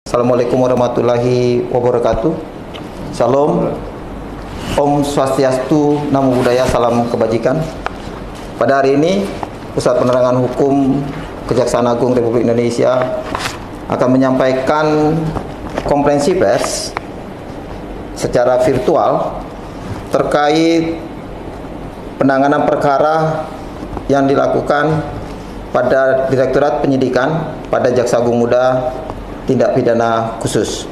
Assalamualaikum warahmatullahi wabarakatuh. Salam, Om Swastiastu, Namo Buddhaya, salam kebajikan. Pada hari ini, Pusat Penerangan Hukum Kejaksaan Agung Republik Indonesia akan menyampaikan konferensi pers secara virtual terkait penanganan perkara yang dilakukan pada Direktorat Penyidikan pada Jaksa Agung Muda Tindak Pidana Khusus.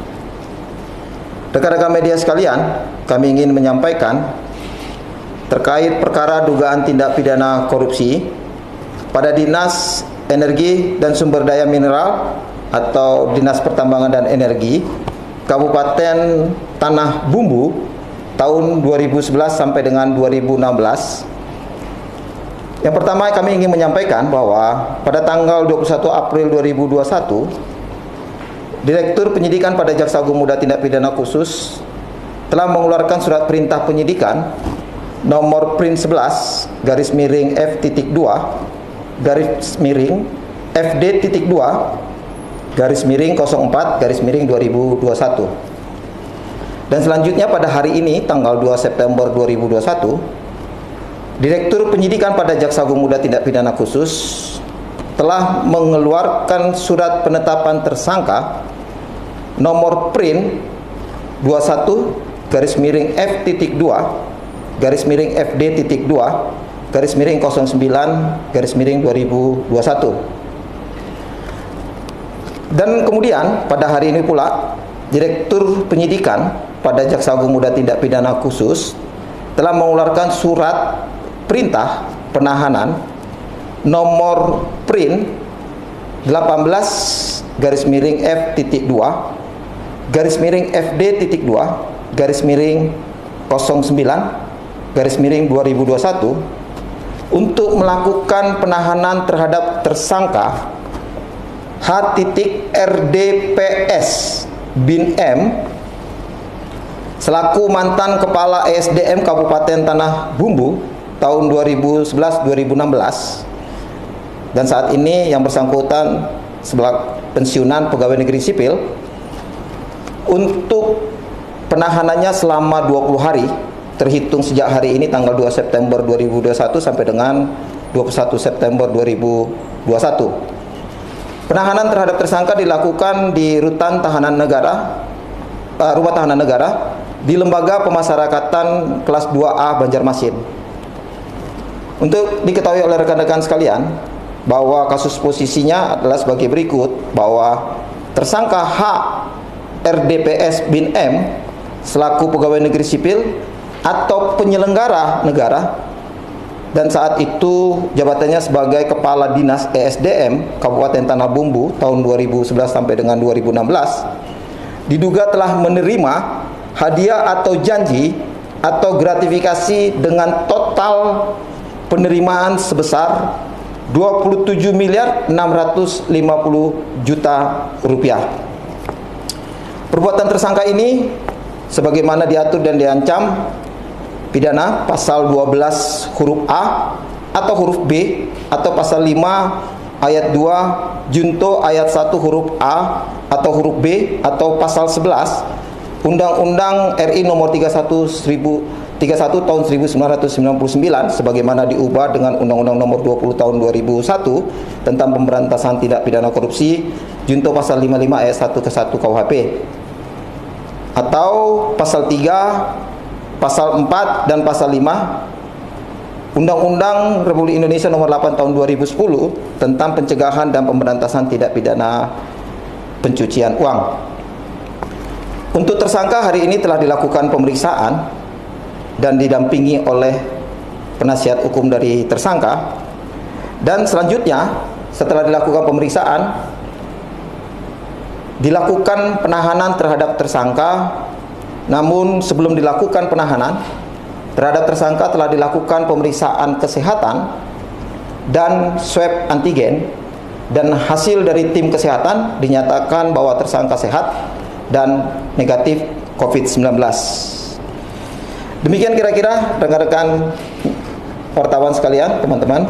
Rekan-rekan media sekalian, kami ingin menyampaikan terkait perkara dugaan tindak pidana korupsi pada Dinas Energi dan Sumber Daya Mineral atau Dinas Pertambangan dan Energi Kabupaten Tanah Bumbu tahun 2011 sampai dengan 2016. Yang pertama, kami ingin menyampaikan bahwa pada tanggal 21 April 2021 Direktur Penyidikan pada Jaksa Agung Muda Tindak Pidana Khusus telah mengeluarkan surat perintah penyidikan nomor Prin 11 garis miring F.2 garis miring FD.2 garis miring 04 garis miring 2021. Dan selanjutnya pada hari ini tanggal 2 September 2021 Direktur Penyidikan pada Jaksa Agung Muda Tindak Pidana Khusus telah mengeluarkan surat penetapan tersangka nomor Prin 21 garis miring F.2 garis miring FD.2 garis miring 09 garis miring 2021. Dan kemudian pada hari ini pula Direktur Penyidikan pada Jaksa Agung Muda Tindak Pidana Khusus telah mengeluarkan surat perintah penahanan nomor Prin 18 garis miring F.2 garis miring FD.2 garis miring 09 garis miring 2021 untuk melakukan penahanan terhadap tersangka H.RDPS bin M selaku mantan Kepala ESDM Kabupaten Tanah Bumbu tahun 2011-2016, dan saat ini yang bersangkutan sebagai pensiunan pegawai negeri sipil, untuk penahanannya selama 20 hari terhitung sejak hari ini tanggal 2 September 2021 sampai dengan 21 September 2021. Penahanan terhadap tersangka dilakukan di Rutan Tahanan Negara, Rumah Tahanan Negara di Lembaga Pemasyarakatan kelas 2A Banjarmasin. Untuk diketahui oleh rekan-rekan sekalian bahwa kasus posisinya adalah sebagai berikut, bahwa tersangka H.RDPS bin M selaku pegawai negeri sipil atau penyelenggara negara, dan saat itu jabatannya sebagai Kepala Dinas ESDM Kabupaten Tanah Bumbu tahun 2011 sampai dengan 2016, diduga telah menerima hadiah atau janji atau gratifikasi dengan total penerimaan sebesar 27.650.000.000 rupiah. Perbuatan tersangka ini sebagaimana diatur dan diancam pidana pasal 12 huruf A atau huruf B atau pasal 5 ayat 2 junto ayat 1 huruf A atau huruf B atau pasal 11 Undang-Undang RI nomor 31 tahun 1999 sebagaimana diubah dengan Undang-Undang nomor 20 tahun 2001 tentang pemberantasan tindak pidana korupsi junto pasal 55 ayat 1 ke 1 KUHP, atau pasal 3, pasal 4 dan pasal 5 Undang-Undang Republik Indonesia nomor 8 tahun 2010 tentang pencegahan dan pemberantasan tindak pidana pencucian uang. Untuk tersangka hari ini telah dilakukan pemeriksaan dan didampingi oleh penasihat hukum dari tersangka, dan selanjutnya setelah dilakukan pemeriksaan dilakukan penahanan terhadap tersangka. Namun sebelum dilakukan penahanan terhadap tersangka telah dilakukan pemeriksaan kesehatan dan swab antigen, dan hasil dari tim kesehatan dinyatakan bahwa tersangka sehat dan negatif COVID-19. Demikian kira-kira rekan-rekan wartawan sekalian, teman-teman.